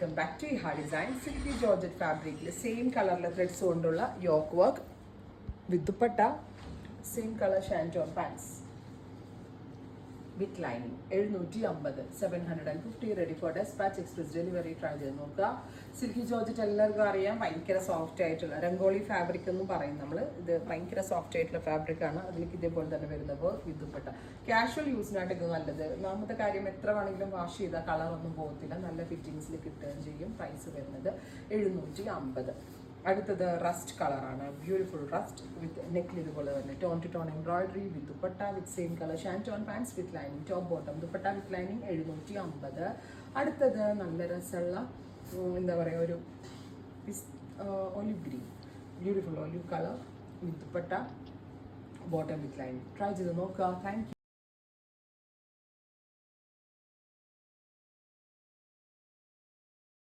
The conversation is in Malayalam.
Welcome back to Eha design. Silky georgette ഫാബ്രിക്കിൽ സെയിം കളറിലെ ത്രെഡ്സ് കൊണ്ടുള്ള yoke work with dupatta, same colour shantoon pants with lining. 750, 750 ready for dispatch, express delivery. Try ചെയ്ത് നോക്കുക. സിൽക്കി ജോർജറ്റ് എല്ലാവർക്കും അറിയാം, ഭയങ്കര സോഫ്റ്റ് ആയിട്ടുള്ള രംഗോളി ഫാബ്രിക് എന്നും പറയും നമ്മൾ. ഇത് ഭയങ്കര സോഫ്റ്റ് ആയിട്ടുള്ള ഫാബ്രിക് ആണ്. അതിലേക്ക് ഇതേപോലെ തന്നെ വരുന്നത് വിത്ത് ദുപ്പട്ട. കാഷ്വൽ യൂസിനായിട്ട് ഇത് നല്ലത്. ഒന്നാമത്തെ കാര്യം, എത്ര വേണമെങ്കിലും വാഷ് ചെയ്താൽ കളറൊന്നും പോകത്തില്ല, നല്ല ഫിറ്റിങ്സിൽ കിട്ടുകയും ചെയ്യും. പ്രൈസ് വരുന്നത് 750. അടുത്തത് റസ്റ്റ് കളറാണ്, ബ്യൂട്ടിഫുൾ റസ്റ്റ് വിത്ത് നെക്കിൽ ഇതുപോലെ തന്നെ tone to tone embroidery with dupatta with same colour shantoon pants with lining, top bottom dupatta with lining. 750. അടുത്തത് നല്ല രസമുള്ള എന്താ പറയുക, ഒരു olive green, beautiful olive colour with dupatta, bottom with lining. Try ചെയ്ത് നോക്കുക. Thank U.